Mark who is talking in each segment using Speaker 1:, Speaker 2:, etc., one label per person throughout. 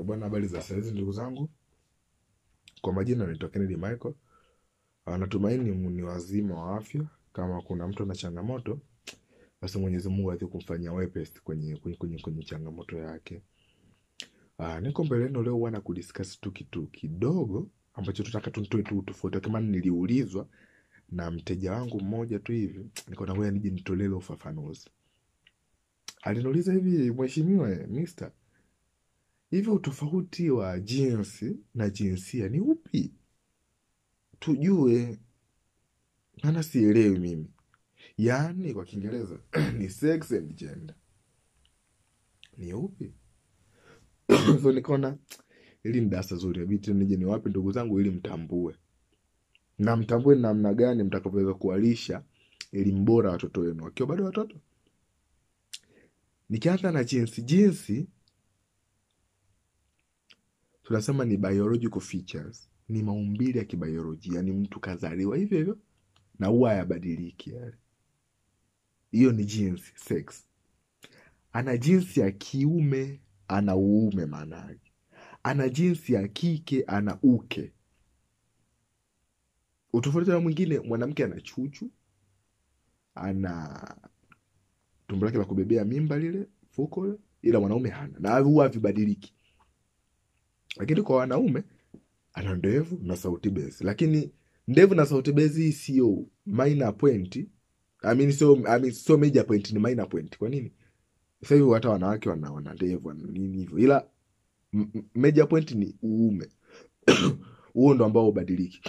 Speaker 1: Bwana, habari za saizi ndugu zangu. Kwa majina naitwa Kennedy Michael. Natumaini ni wazima wa afya. Kama kuna mtu na changamoto, basi Mwenyezi Mungu aweze kumfanyia wepesi kwenye changamoto yake. Niko mbele yenu leo wana kudiscuss tu kitu kidogo ambacho tutaka tutoe tu tofauti. Kama niliulizwa na mteja wangu mmoja tu hivi, niko na wewe nije nitolee ufafanuzi. Aliniuliza hivi, mheshimiwa mister, hivi utofauti wa jinsi na jinsia ni upi? Tujue, maana sielewi mimi. Yaani kwa Kiingereza ni sex and gender. Ni upi? So nikaona ili ni darasa zuri, inabidi nije niwape ndugu zangu ili mtambue. Na mtambue namna gani mtakavyoweza kuwalisha elimu bora watoto wenu wakiwa bado watoto. Nikianza na jinsi tunasema ni biological features, ni maumbile ya kibiolojia, yani mtu kazaliwa hivyo hivyo na huwa hayabadiliki yale. Hiyo ni jinsi, sex. Ana jinsi ya kiume, ana uume maana yake. Ana jinsi ya kike, ana uke. Utofauti na mwingine, mwanamke ana chuchu, ana tumbo lake la kubebea mimba lile, fuko, ila mwanaume hana. Na huwa havibadiliki. Lakini kwa wanaume ana ndevu na sauti base. Lakini ndevu na sauti base sio minor point. So major point, ni minor point. Kwa nini? Sasa hivi hata wanawake wana ndevu nini hivyo. Ila major point ni uume. Huo ndo ambao ubadiliki.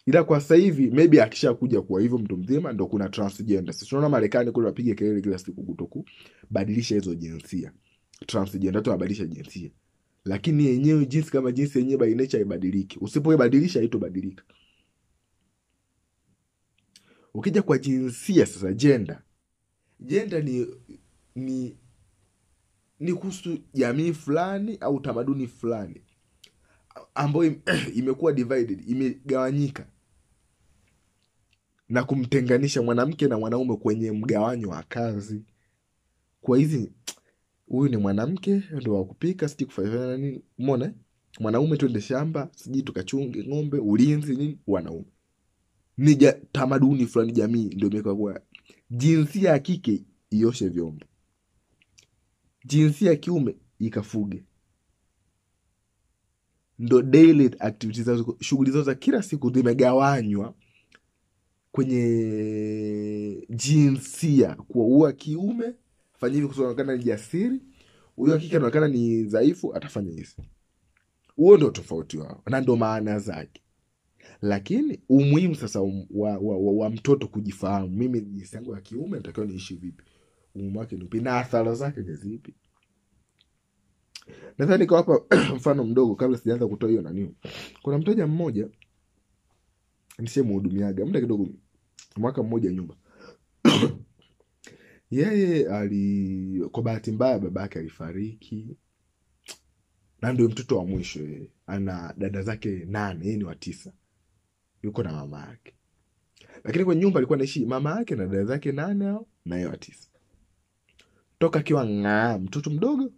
Speaker 1: Ila kwa sasa hivi maybe akishakuja kwa hivyo mtu mzima ndo kuna transgender. Sisi tunaona Marekani kule wapiga kelele kila siku kutoku badilisha hizo jinsia. Transgender tu wabadilisha jinsia. Lakini yenyewe jinsi kama jinsi yenyewe by nature haibadiliki. Usipoibadilisha haitobadilika. Ukija kwa jinsia sasa, gender. Gender ni kuhusu jamii fulani au tamaduni fulani ambayo imekuwa divided, imegawanyika na kumtenganisha mwanamke na mwanaume kwenye mgawanyo wa kazi. Kwa hizi huyu ni mwanamke ndio wa kupika, siji kufanya nini, umeona? Mwanaume twende shamba, siji tukachunge ng'ombe, ulinzi nini, wanaume. Ni tamaduni fulani, jamii ndio imekuwa kwa jinsia ya kike ioshe vyombo. Jinsia ya kiume ikafuge. Ndo daily activities zao, shughuli zao za kila siku zimegawanywa kwenye jinsia. Kwa huwa kiume fanya hivi kuonekana ni jasiri, huyo kike anaonekana ni dhaifu, atafanya hivi. Huo ndo tofauti wao na ndo maana zake. Lakini umuhimu sasa wa mtoto kujifahamu, mimi jinsi yangu ya kiume natakiwa niishi vipi, umuhimu wake ni upi na athari zake ni zipi. Nadhani kwa hapa mfano mdogo kabla sijaanza kutoa hiyo nani. Kuna mteja mmoja nishemuhudumiaga muda kidogo, mwaka mmoja nyuma. Yeye kwa bahati mbaya babake alifariki. Na ndio mtoto wa mwisho yeye. Ana dada zake 8, yeye ni wa 9. Yuko na mama yake. Lakini kwenye nyumba alikuwa anaishi mama yake na dada zake 8 hao na yeye wa 9. Toka akiwa mtoto mdogo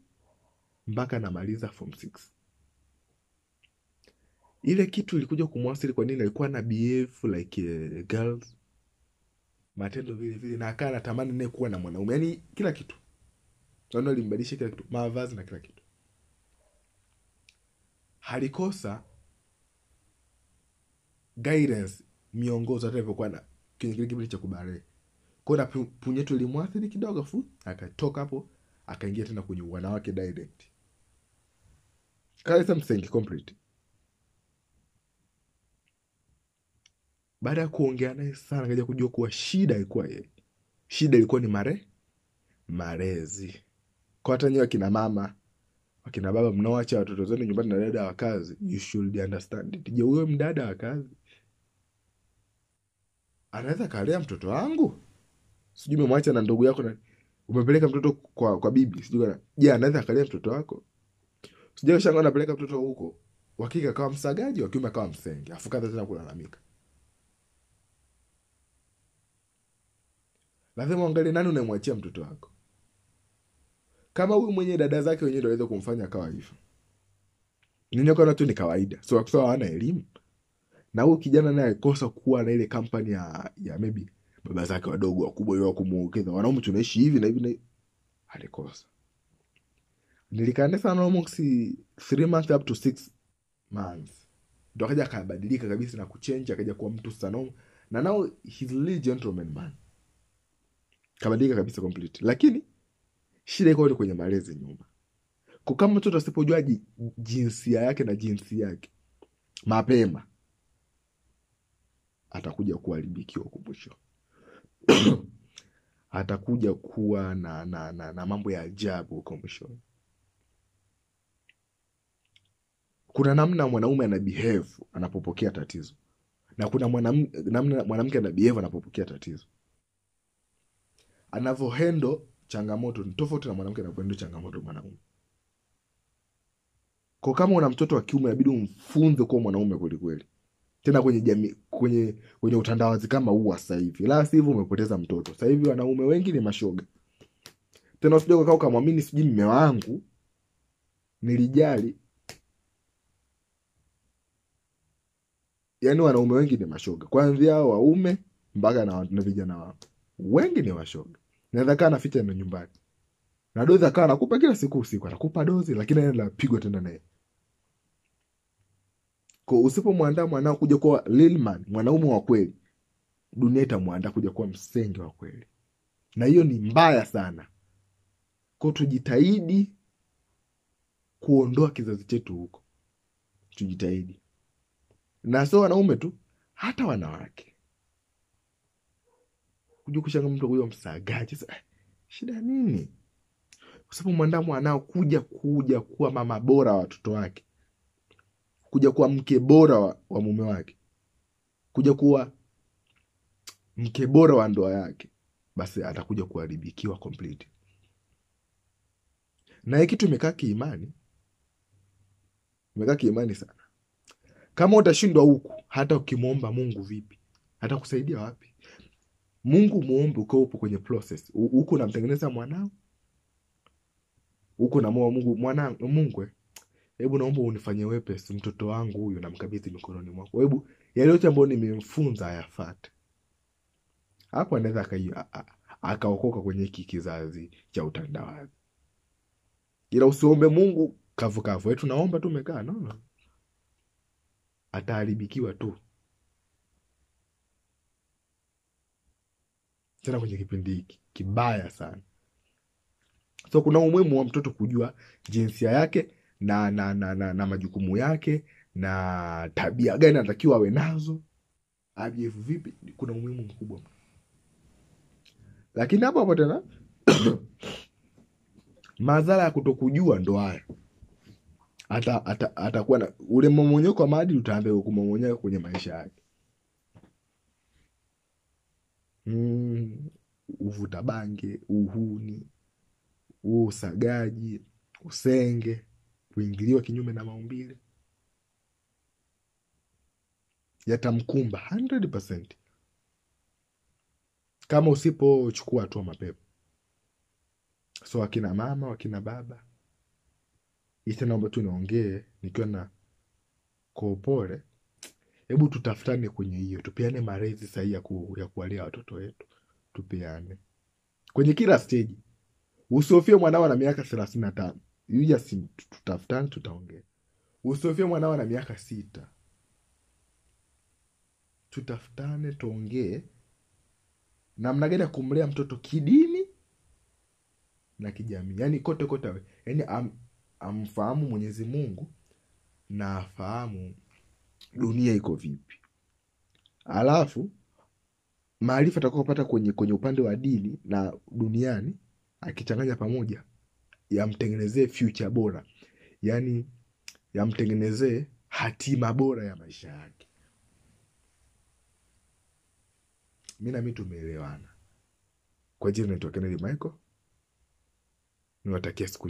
Speaker 1: mpaka anamaliza form 6. Ile kitu ilikuja kumwasili. Kwa nini? Alikuwa na behave like girls, matendo vile vile, na akana tamani naye kuwa na mwanaume, yani kila kitu. Ndio alimbadilisha kila kitu, mavazi na kila kitu. Halikosa guidance, miongozo hata ilivyokuwa na kwenye kile kipindi cha kubale. Kwa na punyeto ilimwathiri kidogo fu, akatoka hapo akaingia tena kwenye wanawake direct. Kale something complete. Baada ya kuongea naye sana, kaja kujua kuwa shida ilikuwa yeye. Shida ilikuwa ni malezi. Kwa hata nyewe kina mama, wakina baba mnaoacha watoto zenu nyumbani na dada wa kazi, you should understand it. Je, huyo mdada wa kazi anaweza kalea mtoto wangu? Sijui umemwacha na ndugu yako na umepeleka mtoto kwa bibi, sijui je anaweza kalea mtoto wako? Sijui shanga anapeleka mtoto huko, wakika kama msagaji, wa kiume kama msenge, afu kaza tena kulalamika. Lazima uangalie nani unamwachia mtoto wako. Kama huyu mwenye dada zake wenyewe ndio aweze kumfanya akawa hivyo, Ninaona tu ni kawaida. So kwa hawana elimu. Na huyu kijana naye alikosa kuwa na ile kampani ya maybe baba zake wadogo wakubwa wao kumuongeza. Wanaume tunaishi hivi na hivi na hivi. Alikosa. Nilikaa naye sana almost 3 months up to 6 months. Ndo akaja akabadilika kabisa na kuchange, akaja kuwa mtu sana. Na now he's really gentleman man. Kabadilika kabisa complete. Lakini shida iko kwenye malezi nyuma. Kwa kama mtoto asipojua jinsia yake na jinsi yake mapema, atakuja kuharibikiwa huko mwisho. Atakuja kuwa na mambo ya ajabu huko mwisho. Kuna namna mwanaume ana behave anapopokea tatizo, na kuna namna mwanamke ana behave anapopokea tatizo. Anavyohandle changamoto ni tofauti na mwanamke anavyohandle changamoto mwanaume. Kwa kama una mtoto wa kiume inabidi umfunze kuwa mwanaume kweli kweli. Tena kwenye jamii, kwenye utandawazi kama huu sasa hivi. La sivyo umepoteza mtoto. Sasa hivi wanaume wengi ni mashoga. Tena usije ukamwamini sijui mume wangu nilijali. Yaani wanaume wengi ni mashoga. Kuanzia waume mpaka na vijana wao. Wengi ni mashoga. Naweza kaa naficha na nyumbani. Na dozi akawa anakupa kila siku usiku, anakupa dozi lakini yeye anapigwa tena naye. Kwa usipomwandaa mwanao kuja kuwa real man, mwanaume wa kweli, dunia itamwandaa kuja kuwa msenge wa kweli. Na hiyo ni mbaya sana. Kwa tujitahidi kuondoa kizazi chetu huko. Tujitahidi. Na sio wanaume tu, hata wanawake. Kuja kushanga mtu huyo msagaji. Shida nini? Usipomwandaa mwanao kuja kuwa mama bora wa watoto wake, kuja kuwa mke bora wa mume wake, kuja kuwa mke bora wa ndoa yake, basi atakuja kuharibikiwa complete. Na hii kitu imekaa kiimani sana. Kama utashindwa huku, hata ukimuomba Mungu vipi, hata kusaidia wapi? Mungu muombe uko upo kwenye process. Huku unamtengeneza mwanao, huku namuomba Mungu, mwanangu, Mungu hebu naomba unifanyie wepesi mtoto wangu huyu, namkabidhi mikononi mwako. Hebu yale yote ambayo nimemfunza ayafuate. Hapo anaweza akaokoka kwenye hiki kizazi cha utandawazi. Ila usiombe Mungu kavu. Wetu naomba tu umekaa. No. Ataharibikiwa tu. Tena kwenye kipindi hiki kibaya sana. So kuna umuhimu wa mtoto kujua jinsia yake na majukumu yake na tabia gani anatakiwa awe nazo. Abievu vipi? Kuna umuhimu mkubwa. Lakini hapo tena madhara ya kutokujua ndo haya. Atakuwa na ule mmomonyoko wa maadili, utaanza kumomonyoka kwenye maisha yake. Uvuta bange, uhuni, usagaji, usenge, kuingiliwa kinyume na maumbile, yatamkumba 100% kama usipochukua hatua mapema. So wakina mama, wakina baba, hii naomba tu niongee nikiwa na kwa upole. Hebu tutafutane kwenye hiyo, tupeane malezi sahihi ya kuwalea watoto wetu. Tupeane kwenye kila stage. Usihofie mwanao na miaka 35. You just tutafutane, tutaongea. Usihofie mwanao na miaka 6. Tutafutane, tuongee namna gani ya kumlea mtoto kidini na kijamii. Yaani kote. Yaani amfahamu Mwenyezi Mungu na afahamu dunia iko vipi. Alafu maarifa atakayopata kwenye upande wa dini na duniani akichanganya pamoja, yamtengenezee future bora. Yaani yamtengenezee hatima bora ya maisha yake. Mimi na mimi tumeelewana. Kwa jina naitwa Kennedy Michael. Niwatakia siku